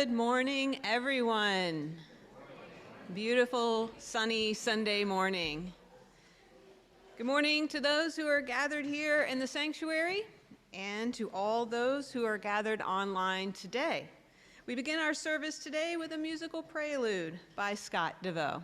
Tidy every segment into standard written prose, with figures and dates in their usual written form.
Good morning, everyone. Beautiful, sunny Sunday morning. Good morning to those who are gathered here in the sanctuary and to all those who are gathered online today. We begin our service today with a musical prelude by Scott DeVoe.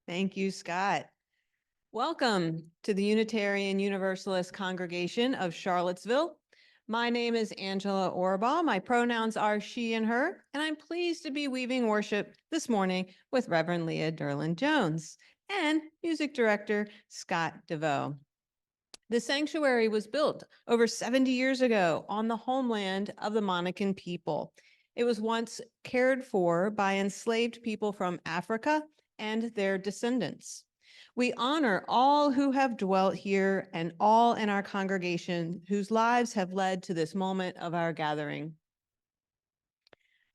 Thank you, Scott. Welcome to the Unitarian Universalist Congregation of Charlottesville. My name is Angela Orbaugh. My pronouns are she and her, and I'm pleased to be weaving worship this morning with Reverend Leah Derlin-Jones and music director Scott DeVoe. The sanctuary was built over 70 years ago on the homeland of the Monacan people. It was once cared for by enslaved people from Africa and their descendants. We honor all who have dwelt here and all in our congregation whose lives have led to this moment of our gathering.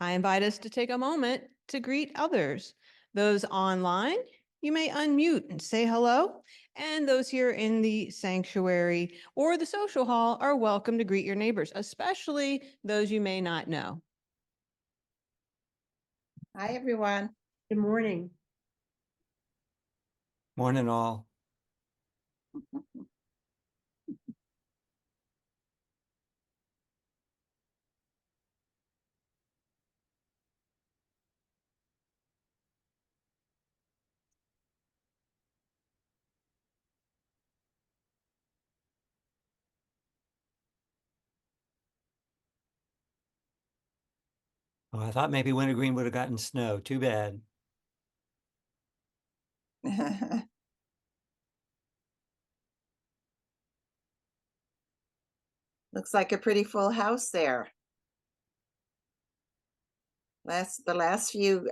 I invite us to take a moment to greet others. Those online, you may unmute and say hello. And those here in the sanctuary or the social hall are welcome to greet your neighbors, especially those you may not know. Hi, everyone. Good morning. Morning, all. Oh, I thought maybe Wintergreen would have gotten snow. Too bad. Looks like a pretty full house there. The last few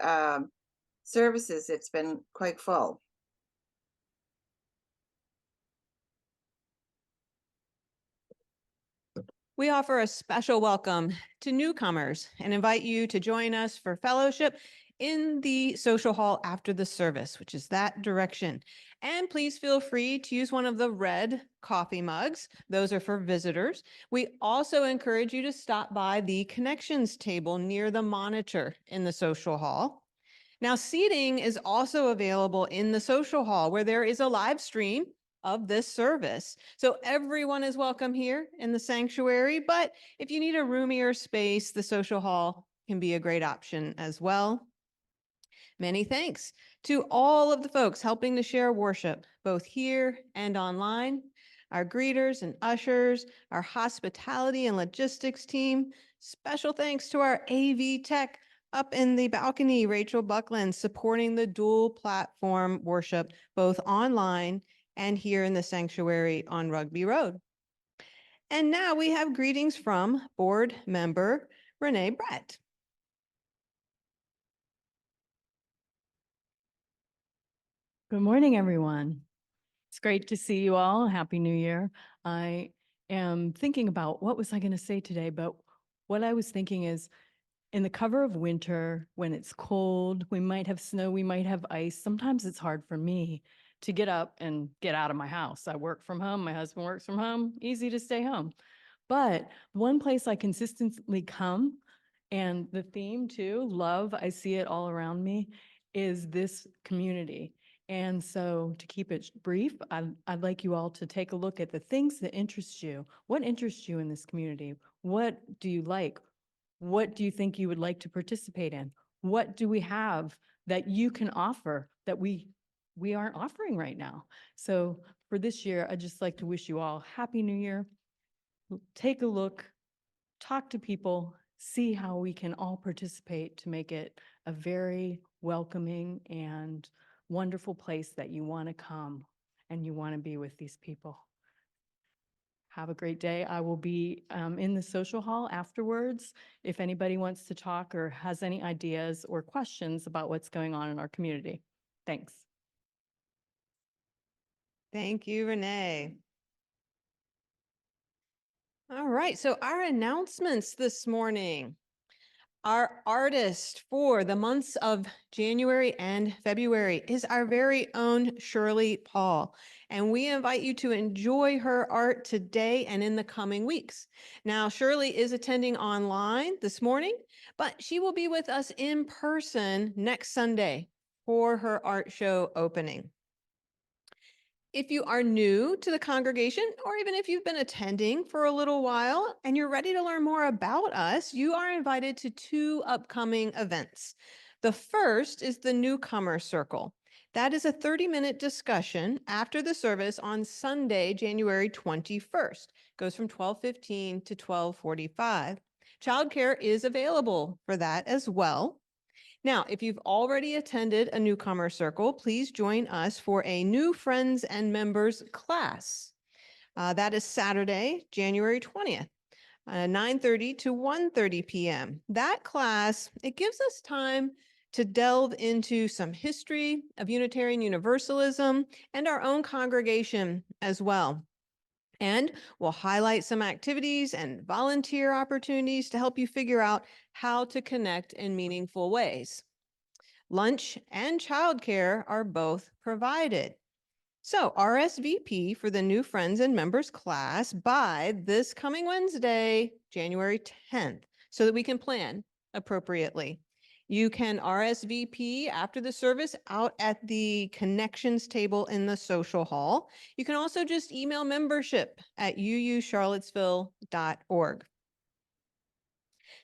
services, it's been quite full. We offer a special welcome to newcomers and invite you to join us for fellowship in the social hall after the service, which is that direction. And please feel free to use one of the red coffee mugs. Those are for visitors. We also encourage you to stop by the connections table near the monitor in the social hall. Now, seating is also available in the social hall where there is a live stream of this service. So everyone is welcome here in the sanctuary, but if you need a roomier space, the social hall can be a great option as well. Many thanks to all of the folks helping to share worship, both here and online, our greeters and ushers, our hospitality and logistics team. Special thanks to our AV tech up in the balcony, Rachel Buckland, supporting the dual platform worship, both online and here in the sanctuary on Rugby Road. And now we have greetings from board member Renee Brett. Good morning, everyone. It's great to see you all. Happy New Year. I am thinking about what was I going to say today, but what I was thinking is in the cover of winter, when it's cold, we might have snow, we might have ice. Sometimes it's hard for me to get up and get out of my house. I work from home. My husband works from home. Easy to stay home. But one place I consistently come, and the theme too, love, I see it all around me, is this community. And so to keep it brief, I'd like you all to take a look at the things that interest you. What interests you in this community? What do you like? What do you think you would like to participate in? What do we have that you can offer that we aren't offering right now? So for this year, I'd just like to wish you all Happy New Year. Take a look, talk to people, see how we can all participate to make it a very welcoming and wonderful place that you want to come and you want to be with these people. Have a great day. I will be in the social hall afterwards if anybody wants to talk or has any ideas or questions about what's going on in our community. Thanks. Thank you, Renee. All right, so our announcements this morning. Our artist for the months of January and February is our very own Shirley Paul, and we invite you to enjoy her art today and in the coming weeks. Now, Shirley is attending online this morning, but she will be with us in person next Sunday for her art show opening. If you are new to the congregation, or even if you've been attending for a little while and you're ready to learn more about us, you are invited to 2 upcoming events. The first is the Newcomer Circle. That is a 30-minute discussion after the service on Sunday, January 21st. Goes from 12:15 to 12:45. Childcare is available for that as well. Now, if you've already attended a Newcomer Circle, please join us for a New Friends and Members class. That is Saturday, January 20th, 9:30 to 1:30 p.m. That class, it gives us time to delve into some history of Unitarian Universalism and our own congregation as well. And we'll highlight some activities and volunteer opportunities to help you figure out how to connect in meaningful ways. Lunch and childcare are both provided. So RSVP for the New Friends and Members class by this coming Wednesday, January 10th, so that we can plan appropriately. You can RSVP after the service out at the connections table in the social hall. You can also just email membership at uucharlottesville.org.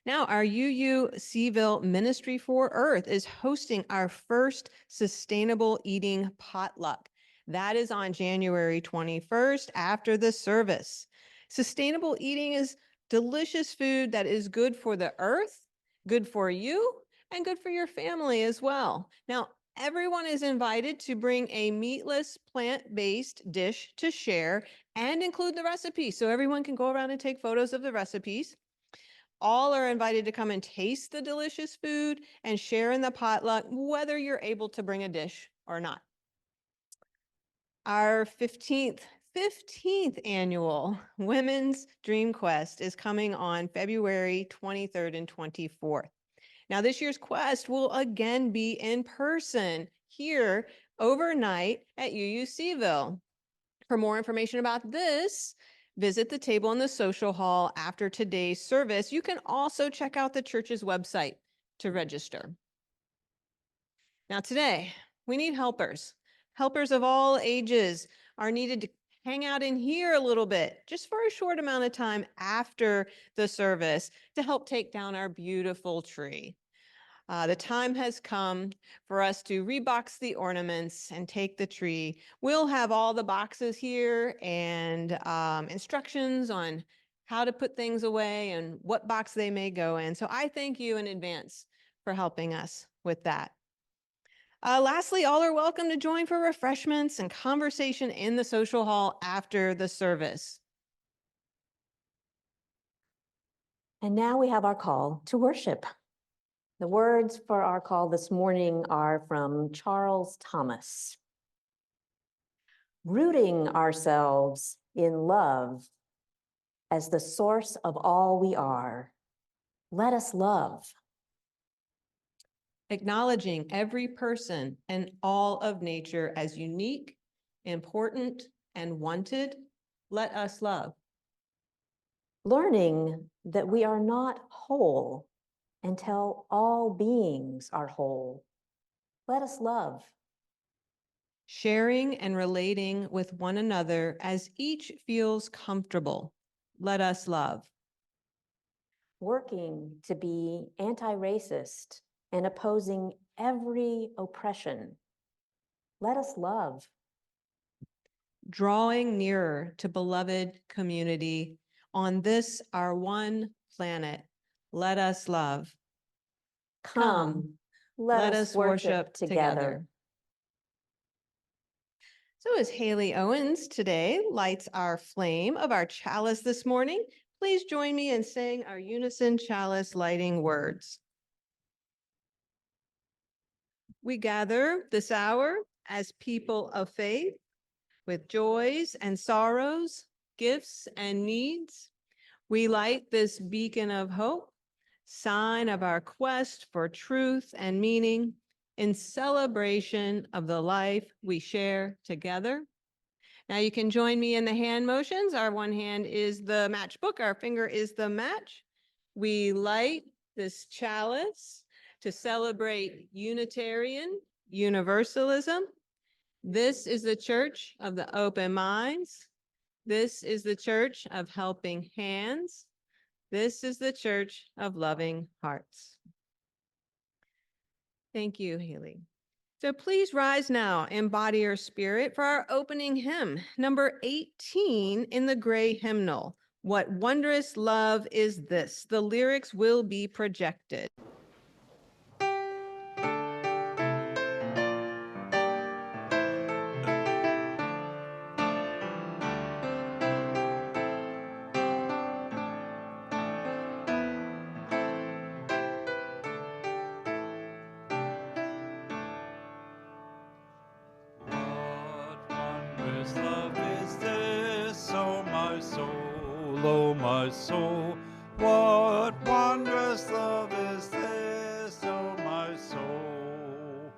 Now, our UU Seaville Ministry for Earth is hosting our first sustainable eating potluck. That is on January 21st after the service. Sustainable eating is delicious food that is good for the earth, good for you, and good for your family as well. Now, everyone is invited to bring a meatless, plant-based dish to share and include the recipe so everyone can go around and take photos of the recipes. All are invited to come and taste the delicious food and share in the potluck, whether you're able to bring a dish or not. Our 15th annual Women's Dream Quest is coming on February 23rd and 24th. Now, this year's quest will again be in person here overnight at UU Seaville. For more information about this, visit the table in the social hall after today's service. You can also check out the church's website to register. Now today, we need helpers. Helpers of all ages are needed to hang out in here a little bit, just for a short amount of time after the service to help take down our beautiful tree. The time has come for us to rebox the ornaments and take the tree. We'll have all the boxes here and instructions on how to put things away and what box they may go in. So I thank you in advance for helping us with that. Lastly, all are welcome to join for refreshments and conversation in the social hall after the service. And now we have our call to worship. The words for our call this morning are from Charles Thomas. Rooting ourselves in love as the source of all we are, let us love. Acknowledging every person and all of nature as unique, important, and wanted, let us love. Learning that we are not whole until all beings are whole, let us love. sharing and relating with one another as each feels comfortable. Let us love. Working to be anti-racist and opposing every oppression. Let us love. Drawing nearer to beloved community on this our one planet. Let us love. Come, let us worship together. So as Haley Owens today lights our flame of our chalice this morning, please join me in saying our unison chalice lighting words. We gather this hour as people of faith with joys and sorrows, gifts and needs. We light this beacon of hope, sign of our quest for truth and meaning in celebration of the life we share together. Now you can join me in the hand motions. Our one hand is the matchbook, our finger is the match. We light this chalice to celebrate Unitarian Universalism. This is the church of the open minds. This is the church of helping hands. This is the church of loving hearts. Thank you, Haley. So please rise now in body or spirit for our opening hymn, number 18 in the gray hymnal. What wondrous love is this? The lyrics will be projected. My soul, what wondrous love is this, oh my soul?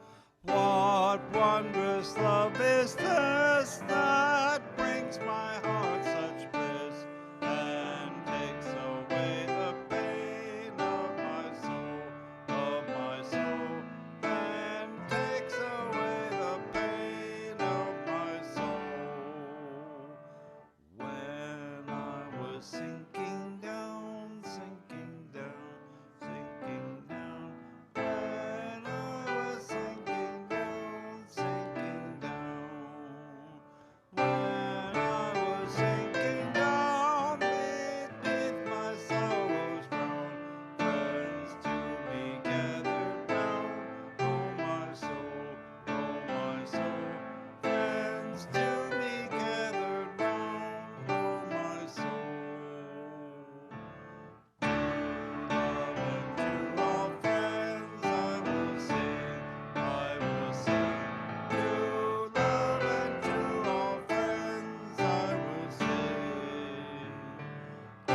What wondrous love is this that brings my heart such bliss and takes away the pain of my soul, and takes away the pain of my soul. When I was sinking down, sinking down, sinking down. When I was sinking down, sinking down. When I was sinking down beneath my sorrow's crown, friends to me gathered round. Oh my soul, oh my soul. Friends to me gathered round. Oh my soul. To love and to all friends I will sing, I will sing. To love and to all friends I will sing. To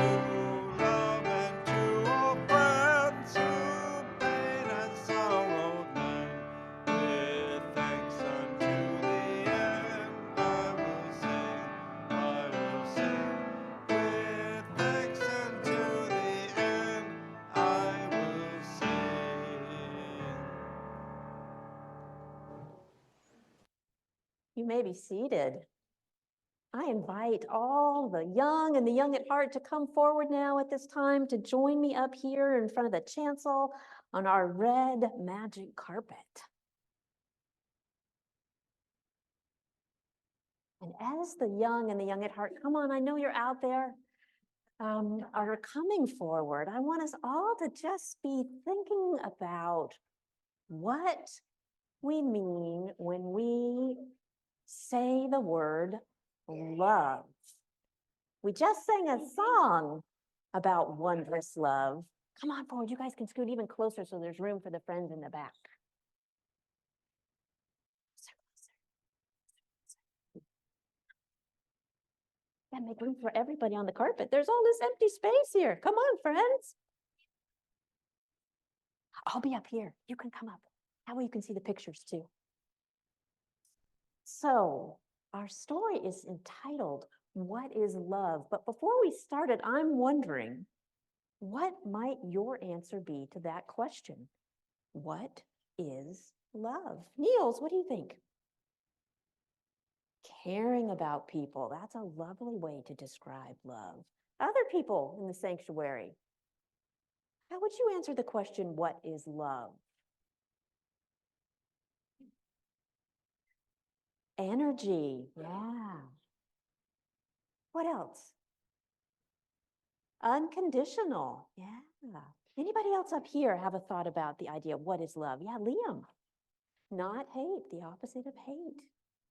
love and to all friends who pain and sorrow mend, with thanks unto the end I will sing, I will sing. With thanks unto the end I will sing. You may be seated. I invite all the young and the young at heart to come forward now at this time to join me up here in front of the chancel on our red magic carpet. And as the young and the young at heart, come on, I know you're out there, are coming forward, I want us all to just be thinking about what we mean when we say the word love. We just sang a song about wondrous love. Come on forward, you guys can scoot even closer so there's room for the friends in the back. Gotta make room for everybody on the carpet. There's all this empty space here. Come on, friends. I'll be up here. You can come up. That way you can see the pictures too. So our story is entitled, What is Love? But before we started, I'm wondering, what might your answer be to that question? What is love? Niels, what do you think? Caring about people, that's a lovely way to describe love. Other people in the sanctuary, how would you answer the question, what is love? Energy, yeah. What else? Unconditional, yeah. Anybody else up here have a thought about the idea of what is love? Yeah, Liam. Not hate, the opposite of hate.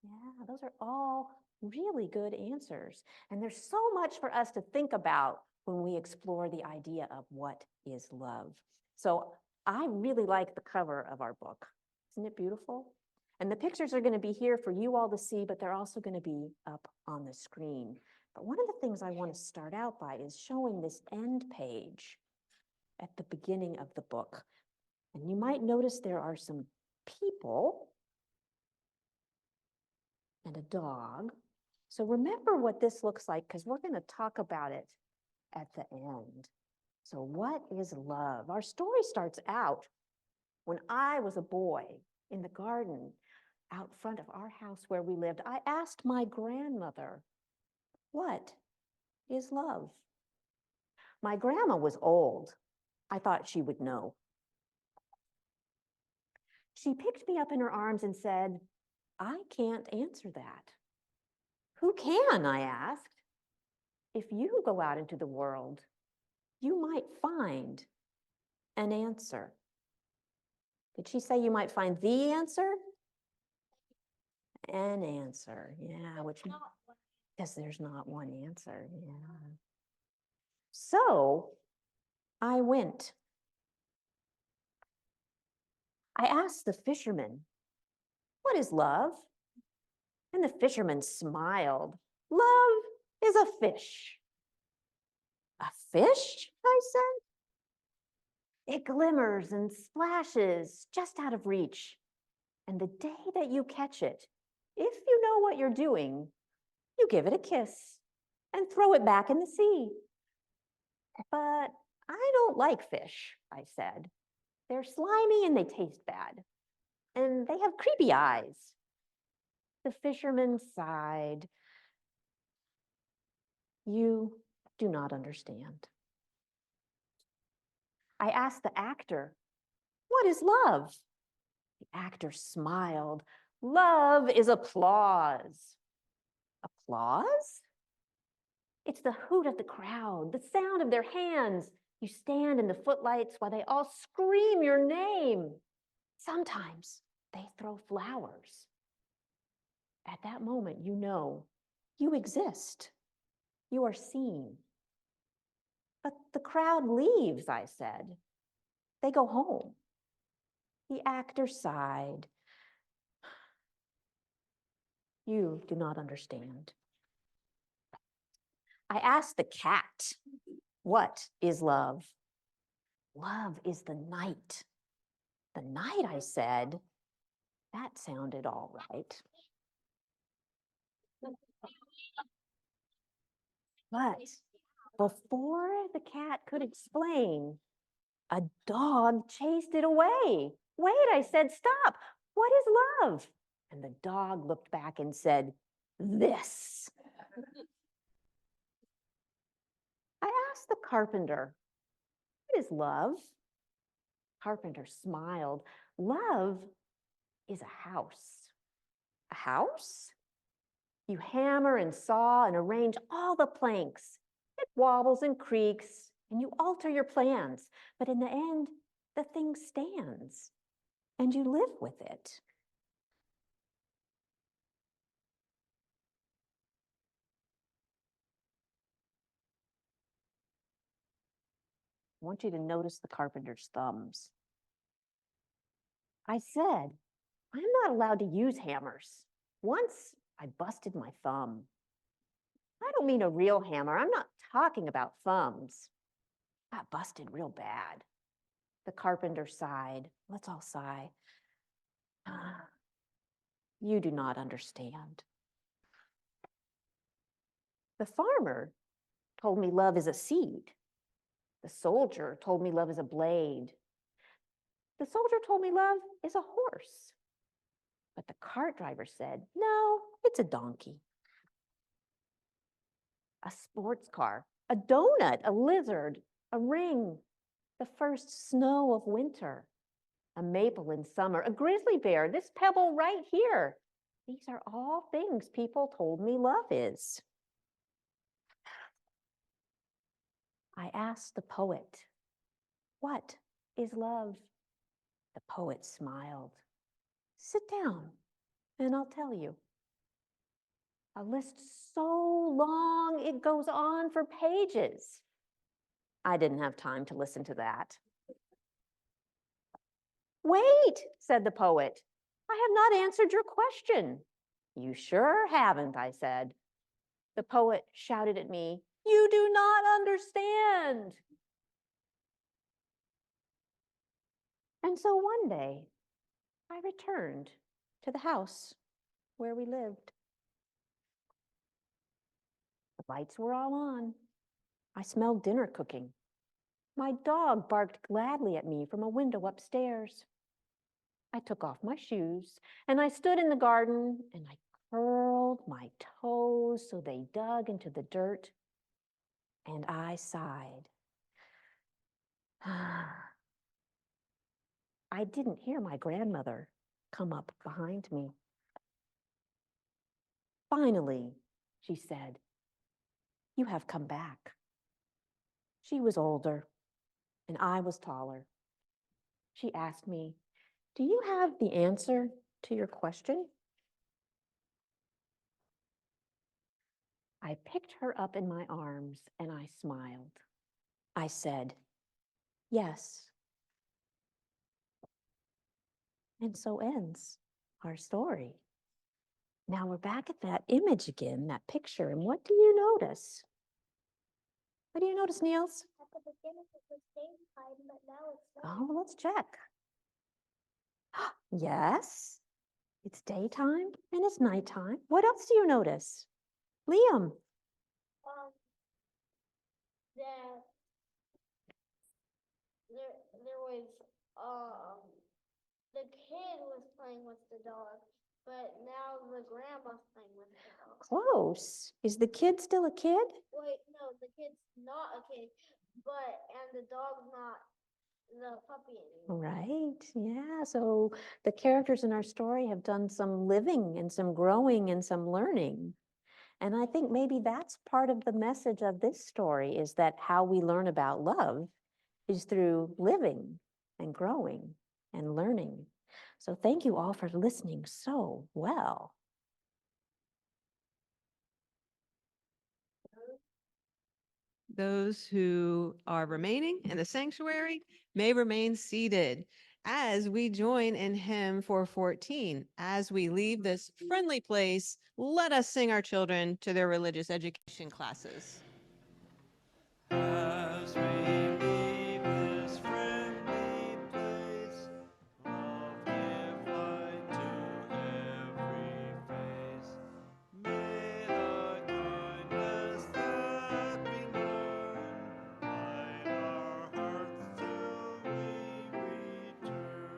Yeah, those are all really good answers. And there's so much for us to think about when we explore the idea of what is love. So I really like the cover of our book. Isn't it beautiful? And the pictures are going to be here for you all to see, but they're also going to be up on the screen. But one of the things I want to start out by is showing this end page at the beginning of the book. And you might notice there are some people and a dog. So remember what this looks like, because we're going to talk about it at the end. So what is love? Our story starts out when I was a boy in the garden out front of our house where we lived. I asked my grandmother, what is love? My grandma was old. I thought she would know. She picked me up in her arms and said, I can't answer that. Who can? I asked. If you go out into the world, you might find an answer. Did she say you might find the answer? An answer, yeah, which, because there's not one answer, yeah. So I went. I asked the fisherman, what is love? And the fisherman smiled. Love is a fish. A fish, I said. It glimmers and splashes just out of reach. And the day that you catch it, if you know what you're doing, you give it a kiss and throw it back in the sea. But I don't like fish, I said. They're slimy and they taste bad. And they have creepy eyes. The fisherman sighed. You do not understand. I asked the actor, what is love? The actor smiled. Love is applause. Applause? It's the hoot of the crowd, the sound of their hands. You stand in the footlights while they all scream your name. Sometimes they throw flowers. At that moment, you know you exist. You are seen. But the crowd leaves, I said. They go home. The actor sighed. You do not understand. I asked the cat, what is love? Love is the night. The night, I said. That sounded all right. But before the cat could explain, a dog chased it away. Wait, I said, stop. What is love? And the dog looked back and said, this. I asked the carpenter, what is love? Carpenter smiled. Love is a house. A house? You hammer and saw and arrange all the planks. It wobbles and creaks, and you alter your plans. But in the end, the thing stands, and you live with it. I want you to notice the carpenter's thumbs. I said, I'm not allowed to use hammers. Once I busted my thumb. I don't mean a real hammer. I'm not talking about thumbs. I got busted real bad. The carpenter sighed. Let's all sigh. You do not understand. The farmer told me love is a seed. The soldier told me love is a blade. The soldier told me love is a horse. But the cart driver said, no, it's a donkey. A sports car, a donut, a lizard, a ring, the first snow of winter, a maple in summer, a grizzly bear, this pebble right here. These are all things people told me love is. I asked the poet, what is love? The poet smiled. Sit down and I'll tell you. A list so long it goes on for pages. I didn't have time to listen to that. Wait, said the poet. I have not answered your question. You sure haven't, I said. The poet shouted at me, you do not understand. And so one day, I returned to the house where we lived. The lights were all on. I smelled dinner cooking. My dog barked gladly at me from a window upstairs. I took off my shoes and I stood in the garden and I curled my toes so they dug into the dirt and I sighed. I didn't hear my grandmother come up behind me. Finally, she said, you have come back. She was older and I was taller. She asked me, do you have the answer to your question? I picked her up in my arms and I smiled. I said, yes. And so ends our story. Now we're back at that image again, that picture, and what do you notice? What do you notice, Niels? At the beginning it was daytime, but now it's night. Oh, let's check. Yes, it's daytime and it's nighttime. What else do you notice? Liam. That there was the kid was playing with the dog, but now the grandma's playing with the dog. Close. Is the kid still a kid? Wait, no, the kid's not a kid, and the dog's not the puppy anymore. Right, yeah. So the characters in our story have done some living and some growing and some learning. And I think maybe that's part of the message of this story is that how we learn about love is through living and growing and learning. So thank you all for listening so well. Those who are remaining in the sanctuary may remain seated as we join in hymn 414. As we leave this friendly place, let us sing our children to their religious education classes. As we leave this friendly place, love give light to every face. May the kindness that we learn light our hearts till we return.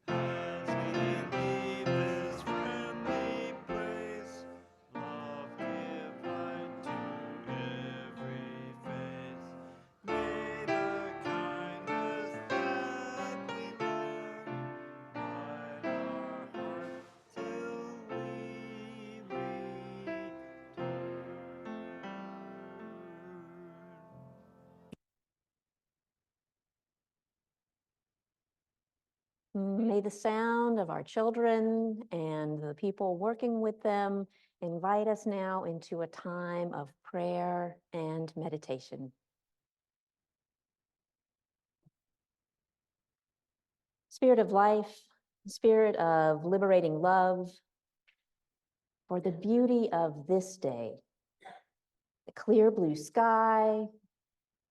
As we leave this friendly place, love give light to every face. May the kindness that we learn light our hearts till we return. May the sound of our children and the people working with them invite us now into a time of prayer and meditation. Spirit of life, spirit of liberating love, for the beauty of this day, the clear blue sky,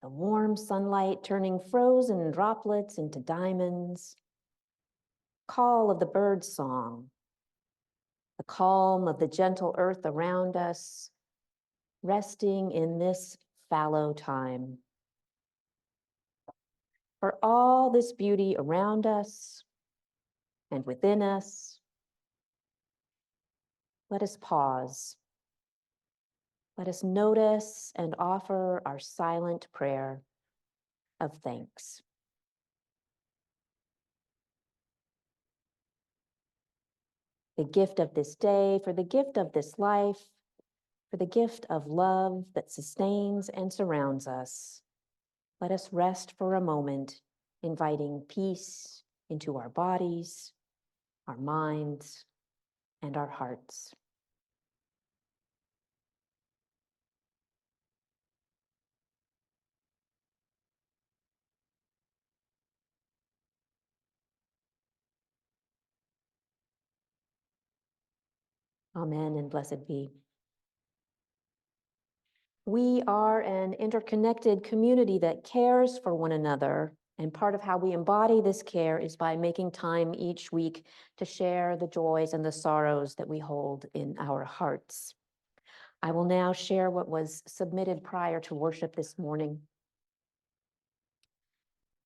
the warm sunlight turning frozen droplets into diamonds, call of the bird's song, the calm of the gentle earth around us, resting in this fallow time. For all this beauty around us, and within us. Let us pause. Let us notice and offer our silent prayer of thanks. The gift of this day, for the gift of this life, for the gift of love that sustains and surrounds us. Let us rest for a moment, inviting peace into our bodies, our minds, and our hearts. Amen and blessed be. We are an interconnected community that cares for one another, and part of how we embody this care is by making time each week to share the joys and the sorrows that we hold in our hearts. I will now share what was submitted prior to worship this morning.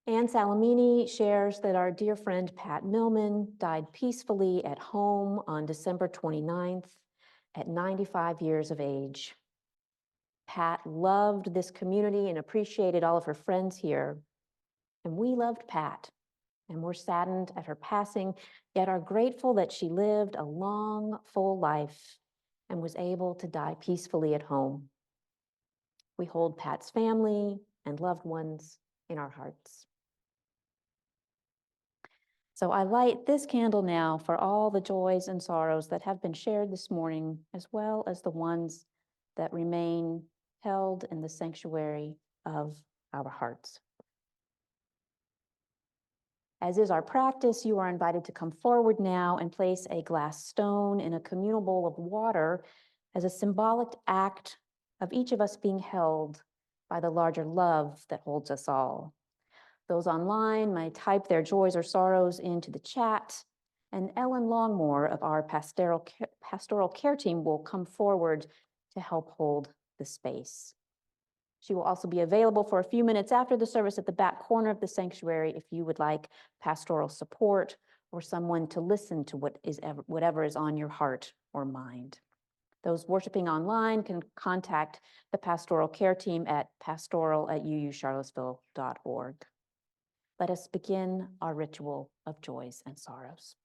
Anne Salamini shares that our dear friend Pat Millman died peacefully at home on December 29th at 95 years of age. Pat loved this community and appreciated all of her friends here. And we loved Pat and were saddened at her passing, yet are grateful that she lived a long, full life and was able to die peacefully at home. We hold Pat's family and loved ones in our hearts. So I light this candle now for all the joys and sorrows that have been shared this morning, as well as the ones that remain held in the sanctuary of our hearts. As is our practice, you are invited to come forward now and place a glass stone in a communal bowl of water as a symbolic act of each of us being held by the larger love that holds us all. Those online may type their joys or sorrows into the chat, and Ellen Longmore of our pastoral care team will come forward to help hold the space. She will also be available for a few minutes after the service at the back corner of the sanctuary if you would like pastoral support or someone to listen to whatever is on your heart or mind. Those worshiping online can contact the pastoral care team at pastoral@uucharlottesville.org. Let us begin our ritual of joys and sorrows.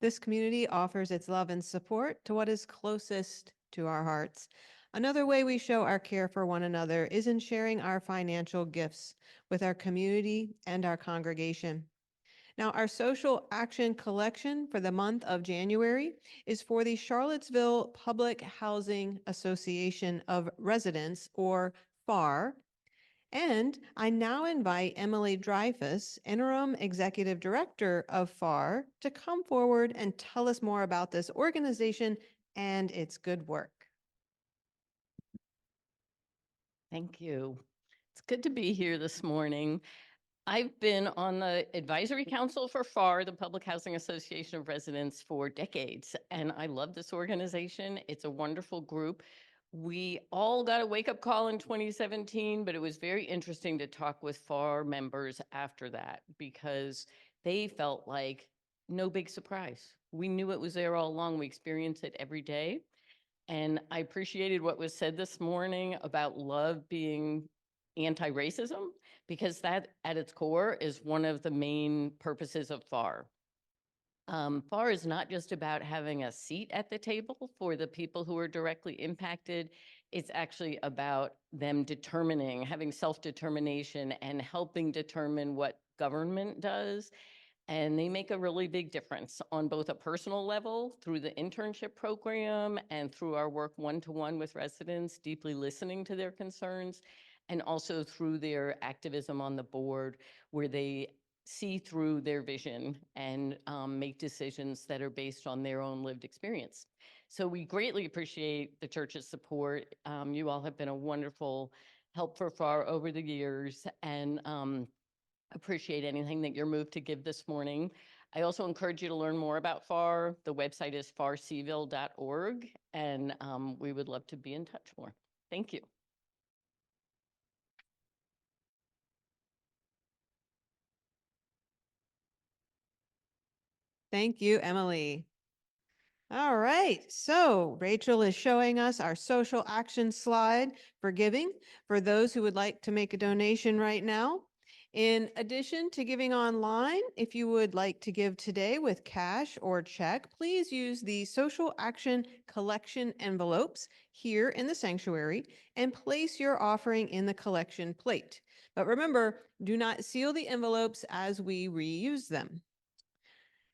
This community offers its love and support to what is closest to our hearts. Another way we show our care for one another is in sharing our financial gifts with our community and our congregation. Now, our social action collection for the month of January is for the Charlottesville Public Housing Association of Residents, or FAR. And I now invite Emily Dreyfus, Interim Executive Director of FAR, to come forward and tell us more about this organization and its good work. Thank you. It's good to be here this morning. I've been on the advisory council for FAR, the Public Housing Association of Residents, for decades, and I love this organization. It's a wonderful group. We all got a wake-up call in 2017, but it was very interesting to talk with FAR members after that because they felt like no big surprise. We knew it was there all along. We experience it every day. And I appreciated what was said this morning about love being anti-racism, because that at its core is one of the main purposes of FAR. FAR is not just about having a seat at the table for the people who are directly impacted. It's actually about them determining, having self-determination and helping determine what government does. And they make a really big difference on both a personal level through the internship program and through our work one-to-one with residents, deeply listening to their concerns, and also through their activism on the board where they see through their vision and make decisions that are based on their own lived experience. So we greatly appreciate the church's support. You all have been a wonderful help for FAR over the years, and appreciate anything that you're moved to give this morning. I also encourage you to learn more about FAR. The website is farcville.org, and we would love to be in touch more. Thank you. Thank you, Emily. All right, so Rachel is showing us our social action slide for giving for those who would like to make a donation right now. In addition to giving online, if you would like to give today with cash or check, please use the social action collection envelopes here in the sanctuary and place your offering in the collection plate. But remember, do not seal the envelopes as we reuse them.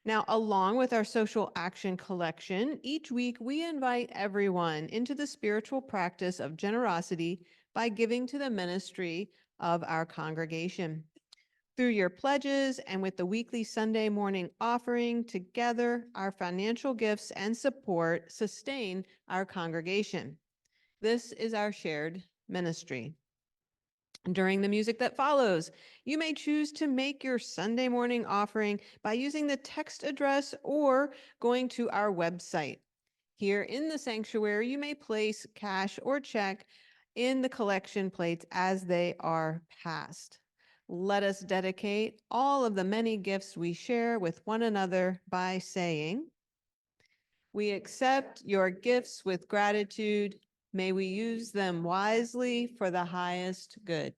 Now, along with our social action collection, each week we invite everyone into the spiritual practice of generosity by giving to the ministry of our congregation. Through your pledges and with the weekly Sunday morning offering, together our financial gifts and support sustain our congregation. This is our shared ministry. During the music that follows, you may choose to make your Sunday morning offering by using the text address or going to our website. Here in the sanctuary, you may place cash or check in the collection plates as they are passed. Let us dedicate all of the many gifts we share with one another by saying, "We accept your gifts with gratitude. May we use them wisely for the highest good."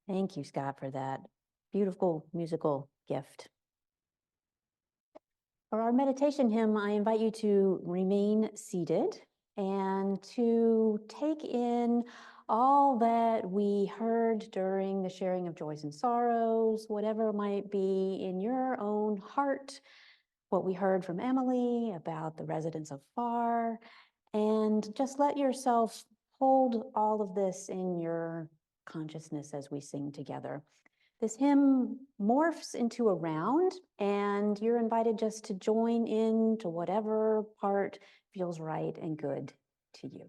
Thank you, Scott, for that beautiful musical gift. For our meditation hymn, I invite you to remain seated and to take in all that we heard during the sharing of joys and sorrows, whatever might be in your own heart, what we heard from Emily about the residents of Far, and just let yourself hold all of this in your consciousness as we sing together. This hymn morphs into a round, and you're invited just to join in to whatever part feels right and good to you.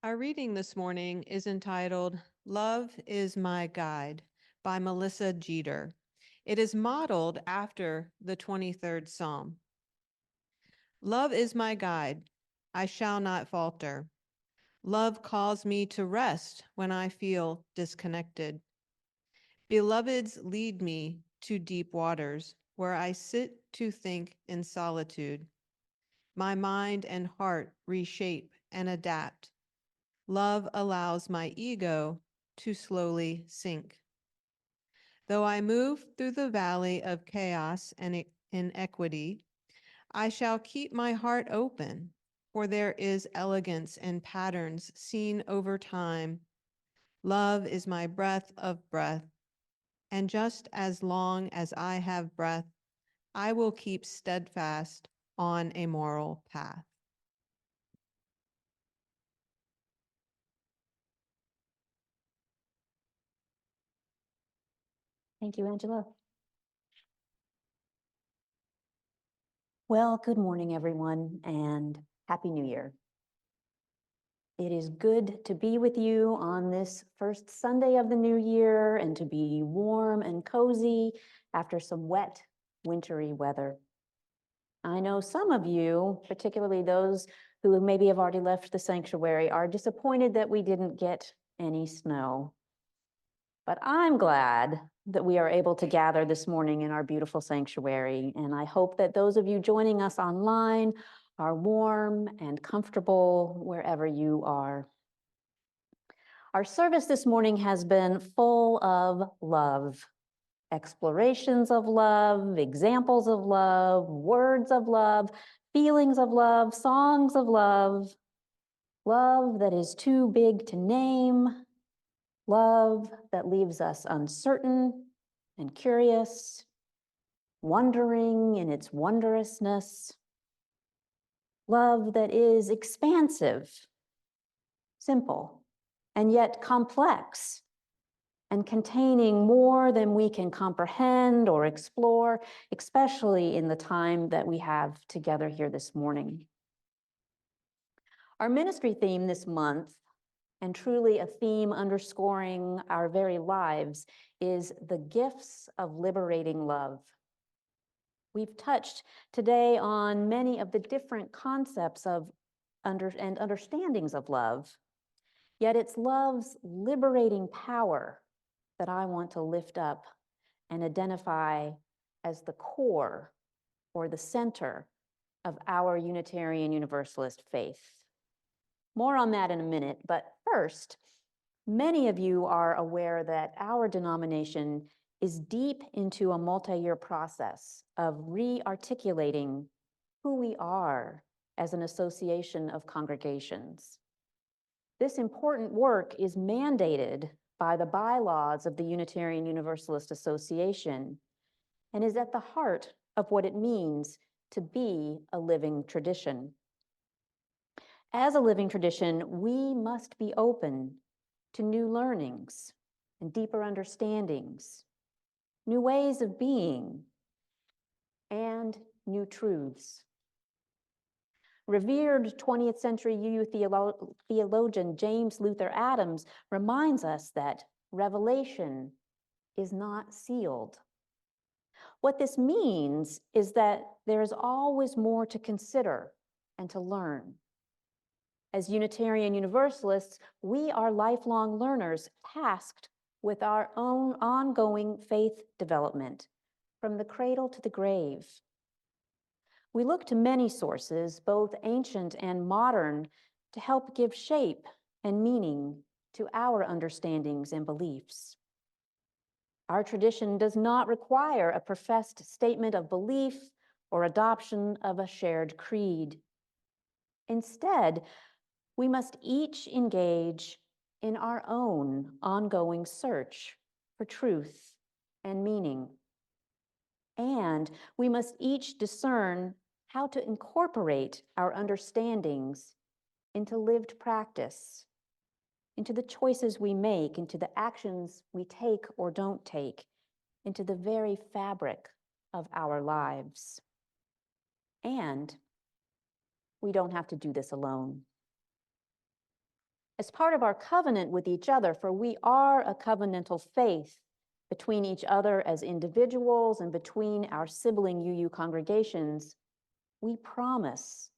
Our reading this morning is entitled Love is My Guide by Melissa Jeter. It is modeled after the 23rd Psalm. Love is my guide. I shall not falter. Love calls me to rest when I feel disconnected. Beloveds lead me to deep waters where I sit to think in solitude. My mind and heart reshape and adapt. Love allows my ego to slowly sink. Though I move through the valley of chaos and inequity, I shall keep my heart open, for there is elegance in patterns seen over time. Love is my breath of breath, and just as long as I have breath, I will keep steadfast on a moral path. Thank you, Angela. Well, good morning, everyone, and Happy New Year. It is good to be with you on this first Sunday of the new year and to be warm and cozy after some wet, wintry weather. I know some of you, particularly those who maybe have already left the sanctuary are disappointed that we didn't get any snow. But I'm glad that we are able to gather this morning in our beautiful sanctuary. And I hope that those of you joining us online are warm and comfortable wherever you are. Our service this morning has been full of love, explorations of love, examples of love, words of love, feelings of love, songs of love, love that is too big to name, love that leaves us uncertain and curious, wondering in its wondrousness, love that is expansive, simple, and yet complex, and containing more than we can comprehend or explore, especially in the time that we have together here this morning. Our ministry theme this month, and truly a theme underscoring our very lives, is the gifts of liberating love. We've touched today on many of the different concepts of and understandings of love, yet it's love's liberating power that I want to lift up and identify as the core or the center of our Unitarian Universalist faith. More on that in a minute, but first, many of you are aware that our denomination is deep into a multi-year process of re-articulating who we are as an association of congregations. This important work is mandated by the bylaws of the Unitarian Universalist Association and is at the heart of what it means to be a living tradition. As a living tradition, we must be open to new learnings and deeper understandings, new ways of being, and new truths. Revered 20th century UU theologian James Luther Adams reminds us that revelation is not sealed. What this means is that there is always more to consider and to learn. As Unitarian Universalists, we are lifelong learners tasked with our own ongoing faith development from the cradle to the grave. We look to many sources, both ancient and modern, to help give shape and meaning to our understandings and beliefs. Our tradition does not require a professed statement of belief or adoption of a shared creed. Instead, we must each engage in our own ongoing search for truth and meaning. And we must each discern how to incorporate our understandings into lived practice, into the choices we make, into the actions we take or don't take, into the very fabric of our lives. And we don't have to do this alone. As part of our covenant with each other, for we are a covenantal faith between each other as individuals and between our sibling UU congregations, we promise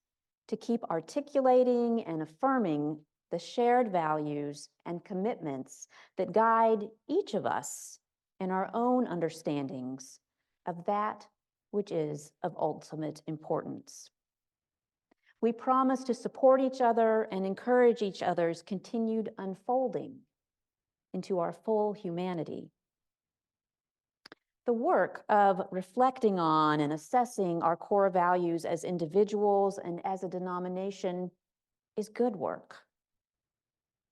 to keep articulating and affirming the shared values and commitments that guide each of us in our own understandings of that which is of ultimate importance. We promise to support each other and encourage each other's continued unfolding into our full humanity. The work of reflecting on and assessing our core values as individuals and as a denomination is good work.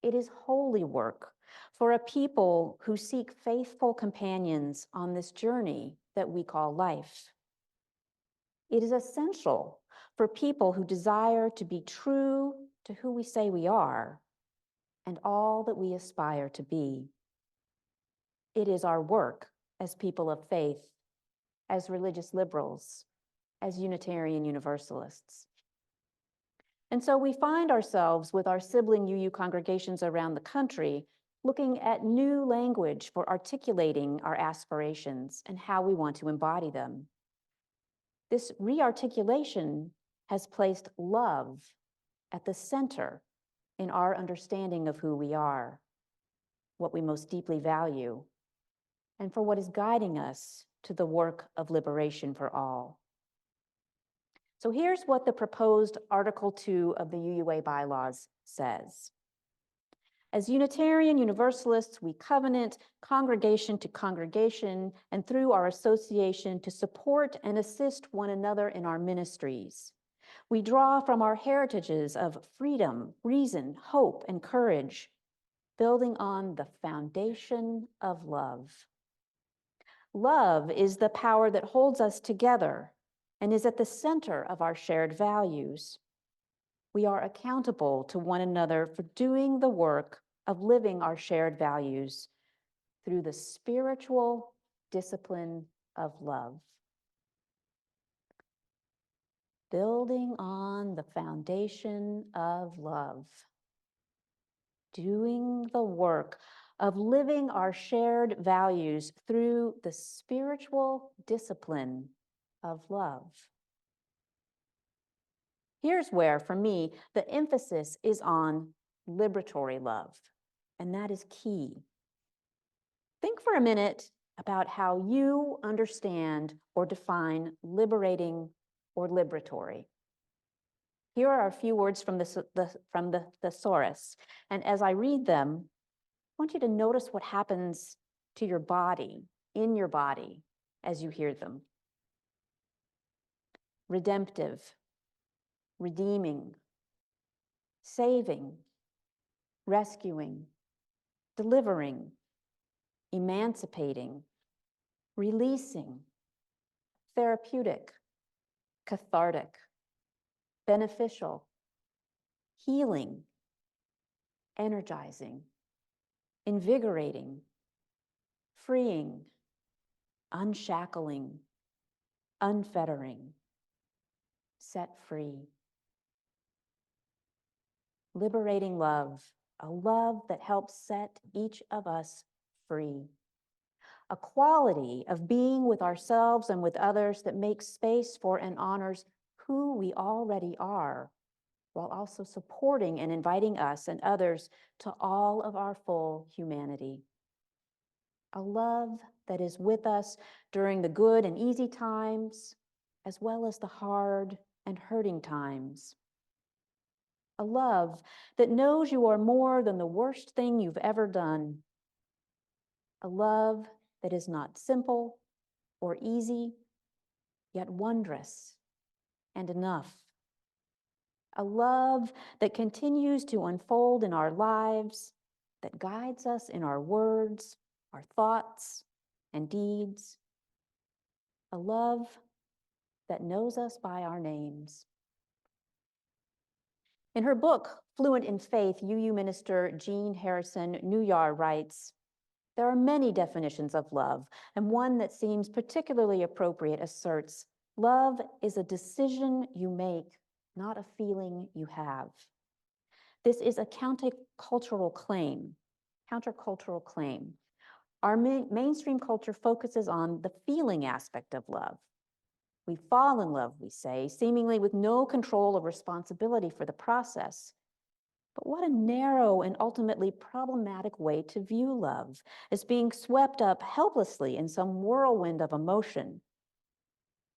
It is holy work for a people who seek faithful companions on this journey that we call life. It is essential for people who desire to be true to who we say we are and all that we aspire to be. It is our work as people of faith, as religious liberals, as Unitarian Universalists. And so we find ourselves with our sibling UU congregations around the country looking at new language for articulating our aspirations and how we want to embody them. This re-articulation has placed love at the center in our understanding of who we are, what we most deeply value, and for what is guiding us to the work of liberation for all. So here's what the proposed Article 2 of the UUA bylaws says. As Unitarian Universalists, we covenant congregation to congregation and through our association to support and assist one another in our ministries. We draw from our heritages of freedom, reason, hope, and courage, building on the foundation of love. Love is the power that holds us together and is at the center of our shared values. We are accountable to one another for doing the work of living our shared values through the spiritual discipline of love. Building on the foundation of love. Doing the work of living our shared values through the spiritual discipline of love. Here's where, for me, the emphasis is on liberatory love, and that is key. Think for a minute about how you understand or define liberating or liberatory. Here are a few words from the thesaurus, and as I read them, I want you to notice what happens to your body, in your body, as you hear them. Redemptive, redeeming, saving, rescuing, delivering, emancipating, releasing, therapeutic, cathartic, beneficial, healing, energizing, invigorating, freeing, unshackling, unfettering, set free. Liberating love, a love that helps set each of us free. A quality of being with ourselves and with others that makes space for and honors who we already are, while also supporting and inviting us and others to all of our full humanity. A love that is with us during the good and easy times, as well as the hard and hurting times. A love that knows you are more than the worst thing you've ever done. A love that is not simple or easy, yet wondrous and enough. A love that continues to unfold in our lives, that guides us in our words, our thoughts, and deeds. A love that knows us by our names. In her book, Fluent in Faith, UU minister Jean Harrison Newyar writes, "There are many definitions of love, and one that seems particularly appropriate asserts, love is a decision you make, not a feeling you have." This is a countercultural claim. Our mainstream culture focuses on the feeling aspect of love. We fall in love, we say, seemingly with no control or responsibility for the process. But what a narrow and ultimately problematic way to view love, as being swept up helplessly in some whirlwind of emotion.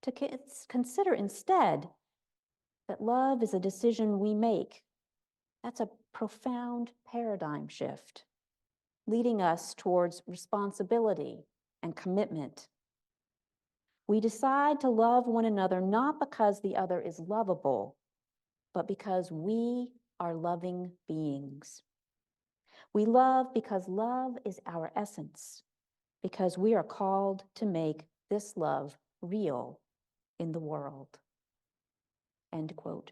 To consider instead that love is a decision we make. That's a profound paradigm shift, leading us towards responsibility and commitment. We decide to love one another not because the other is lovable, but because we are loving beings. We love because love is our essence, because we are called to make this love real in the world. End quote.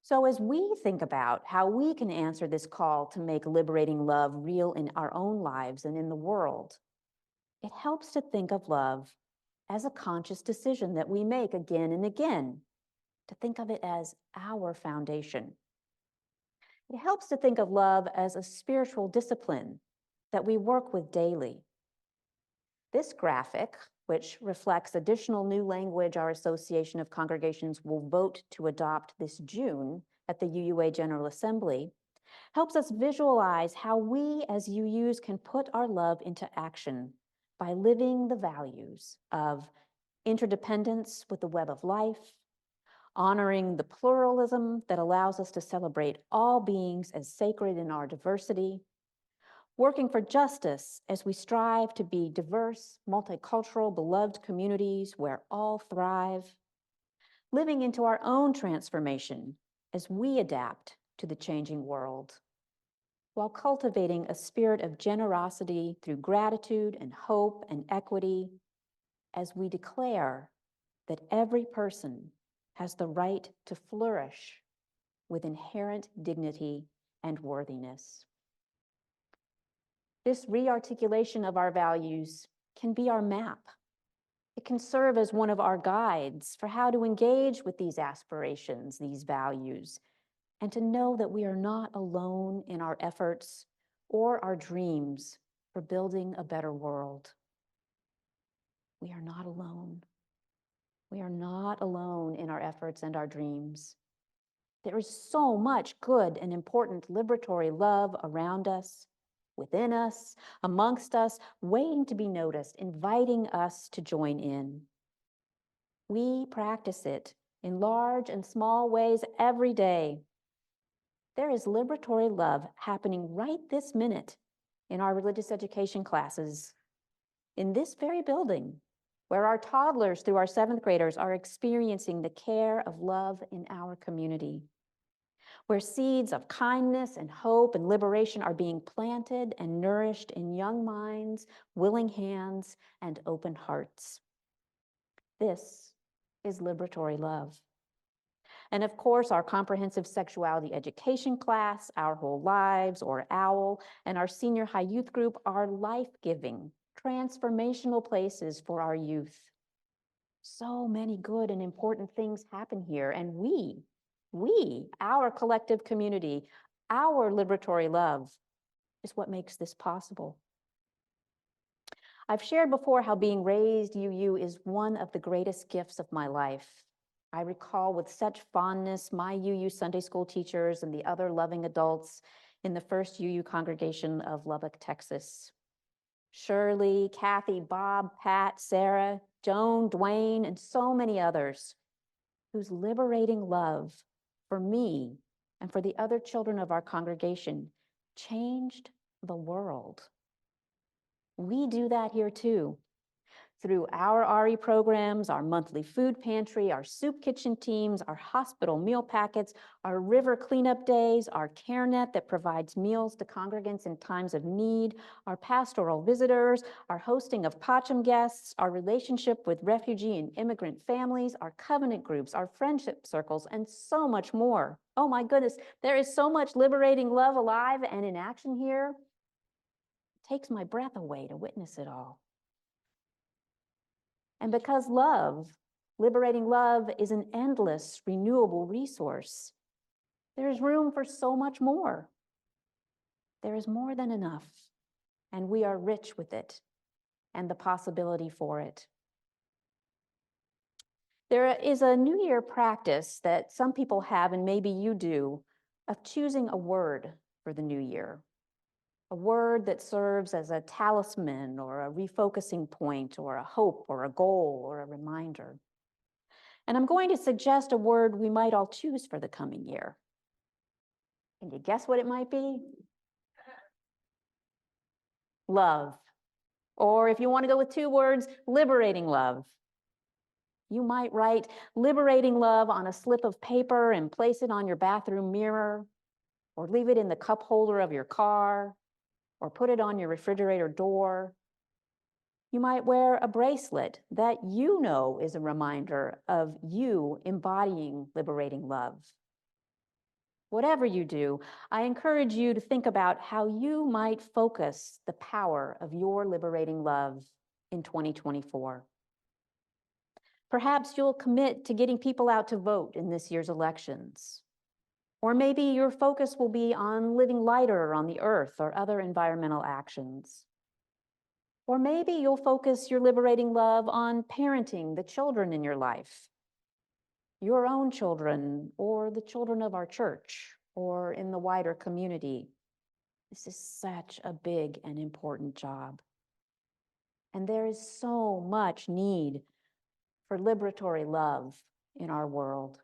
So as we think about how we can answer this call to make liberating love real in our own lives and in the world, it helps to think of love as a conscious decision that we make again and again, to think of it as our foundation. It helps to think of love as a spiritual discipline that we work with daily. This graphic, which reflects additional new language our Association of Congregations will vote to adopt this June at the UUA General Assembly, helps us visualize how we as UUs can put our love into action by living the values of interdependence with the web of life, honoring the pluralism that allows us to celebrate all beings as sacred in our diversity, working for justice as we strive to be diverse, multicultural, beloved communities where all thrive, living into our own transformation as we adapt to the changing world, while cultivating a spirit of generosity through gratitude and hope and equity as we declare that every person has the right to flourish with inherent dignity and worthiness. This rearticulation of our values can be our map. It can serve as one of our guides for how to engage with these aspirations, these values, and to know that we are not alone in our efforts or our dreams for building a better world. We are not alone. We are not alone in our efforts and our dreams. There is so much good and important liberatory love around us, within us, amongst us, waiting to be noticed, inviting us to join in. We practice it in large and small ways every day. There is liberatory love happening right this minute in our religious education classes, in this very building, where our toddlers through our 7th graders are experiencing the care of love in our community, where seeds of kindness and hope and liberation are being planted and nourished in young minds, willing hands, and open hearts. This is liberatory love. And of course, our comprehensive sexuality education class, Our Whole Lives, or OWL, and our senior high youth group are life-giving, transformational places for our youth. So many good and important things happen here, and we, our collective community, our liberatory love is what makes this possible. I've shared before how being raised UU is one of the greatest gifts of my life. I recall with such fondness my UU Sunday school teachers and the other loving adults in the first UU congregation of Lubbock, Texas. Shirley, Kathy, Bob, Pat, Sarah, Joan, Dwayne, and so many others whose liberating love for me and for the other children of our congregation changed the world. We do that here too, through our RE programs, our monthly food pantry, our soup kitchen teams, our hospital meal packets, our river cleanup days, our CareNet that provides meals to congregants in times of need, our pastoral visitors, our hosting of Pacham guests, our relationship with refugee and immigrant families, our covenant groups, our friendship circles, and so much more. Oh my goodness, there is so much liberating love alive and in action here. It takes my breath away to witness it all. And because love, liberating love, is an endless, renewable resource, there is room for so much more. There is more than enough, and we are rich with it and the possibility for it. There is a New Year practice that some people have, and maybe you do, of choosing a word for the new year. A word that serves as a talisman or a refocusing point or a hope or a goal or a reminder. And I'm going to suggest a word we might all choose for the coming year. Can you guess what it might be? Love. Or if you want to go with 2 words, liberating love. You might write liberating love on a slip of paper and place it on your bathroom mirror, or leave it in the cup holder of your car, or put it on your refrigerator door. You might wear a bracelet that you know is a reminder of you embodying liberating love. Whatever you do, I encourage you to think about how you might focus the power of your liberating love in 2024. Perhaps you'll commit to getting people out to vote in this year's elections. Or maybe your focus will be on living lighter on the earth or other environmental actions. Or maybe you'll focus your liberating love on parenting the children in your life, your own children, or the children of our church, or in the wider community. This is such a big and important job. And there is so much need for liberatory love in our world.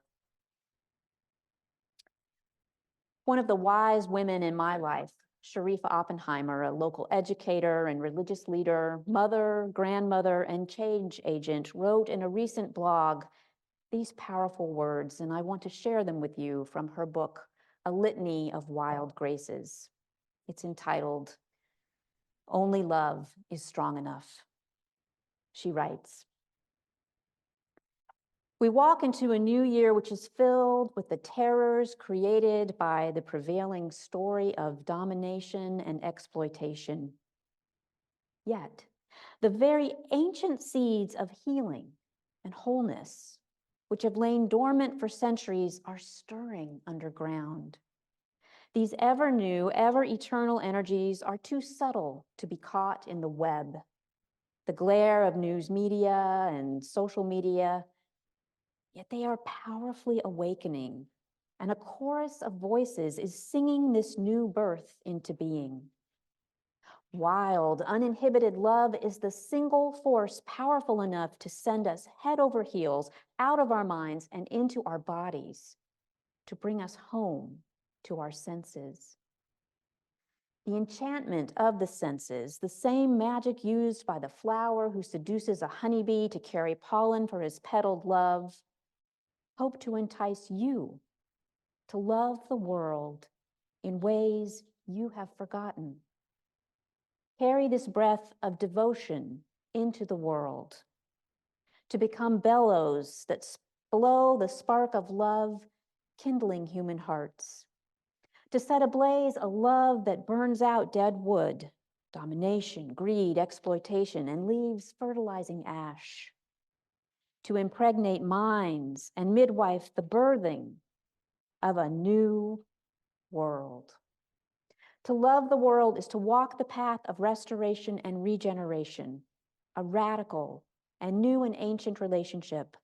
One of the wise women in my life, Sharifa Oppenheimer, a local educator and religious leader, mother, grandmother, and change agent, wrote in a recent blog these powerful words, and I want to share them with you from her book, A Litany of Wild Graces. It's entitled, Only Love is Strong Enough. She writes, we walk into a new year which is filled with the terrors created by the prevailing story of domination and exploitation. Yet, the very ancient seeds of healing and wholeness, which have lain dormant for centuries, are stirring underground. These ever new, ever eternal energies are too subtle to be caught in the web. The glare of news media and social media, yet they are powerfully awakening, and a chorus of voices is singing this new birth into being. Wild, uninhibited love is the single force powerful enough to send us head over heels out of our minds and into our bodies, to bring us home to our senses. The enchantment of the senses, the same magic used by the flower who seduces a honeybee to carry pollen for his petaled love, hope to entice you to love the world in ways you have forgotten. Carry this breath of devotion into the world, to become bellows that blow the spark of love, kindling human hearts, to set ablaze a love that burns out dead wood, domination, greed, exploitation, and leaves fertilizing ash, to impregnate minds and midwife the birthing of a new world. To love the world is to walk the path of restoration and regeneration, a radical and new and ancient relationship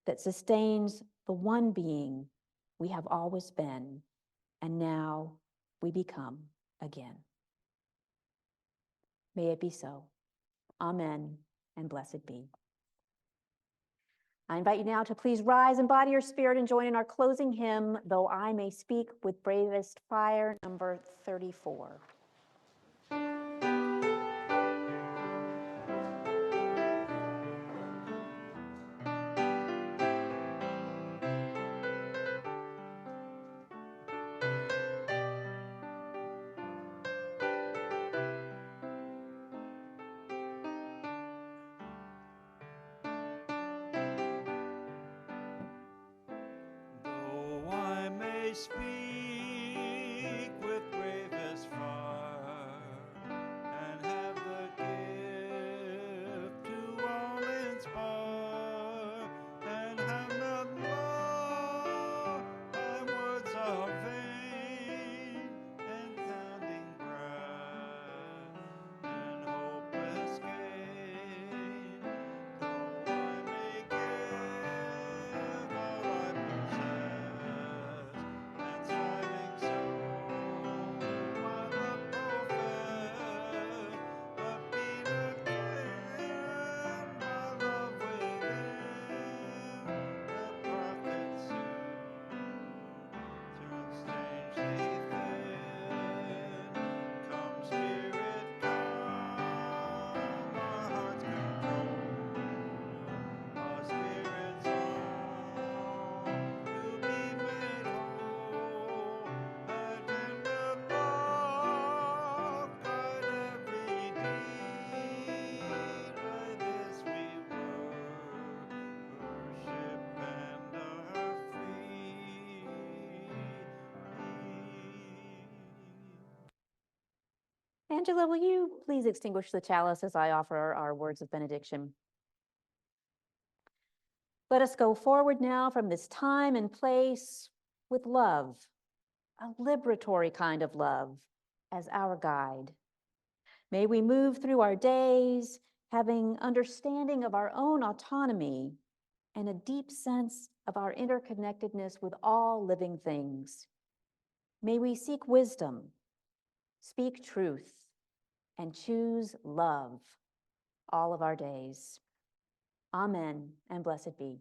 that sustains the one being we have always been, and now we become again. May it be so. Amen, and blessed be. I invite you now to please rise, embody your spirit, and join in our closing hymn, Though I May Speak with Bravest Fire, number 34. Though I may speak with bravest fire, and have the gift to all inspire, and have not love, my words are vain, and sounding brass, and hopeless gain. Though I may give all I possess, and striving so my love profess, but be not again my love within, the prophet soon strangely thin. Come, Spirit, come, our hearts control, our spirits long to be made whole. Attend with love, guide every deed. By this we worship and are free. Angela, will you please extinguish the chalice as I offer our words of benediction? Let us go forward now from this time and place with love, a liberatory kind of love, as our guide. May we move through our days having understanding of our own autonomy and a deep sense of our interconnectedness with all living things. May we seek wisdom, speak truth, and choose love all of our days. Amen and blessed be.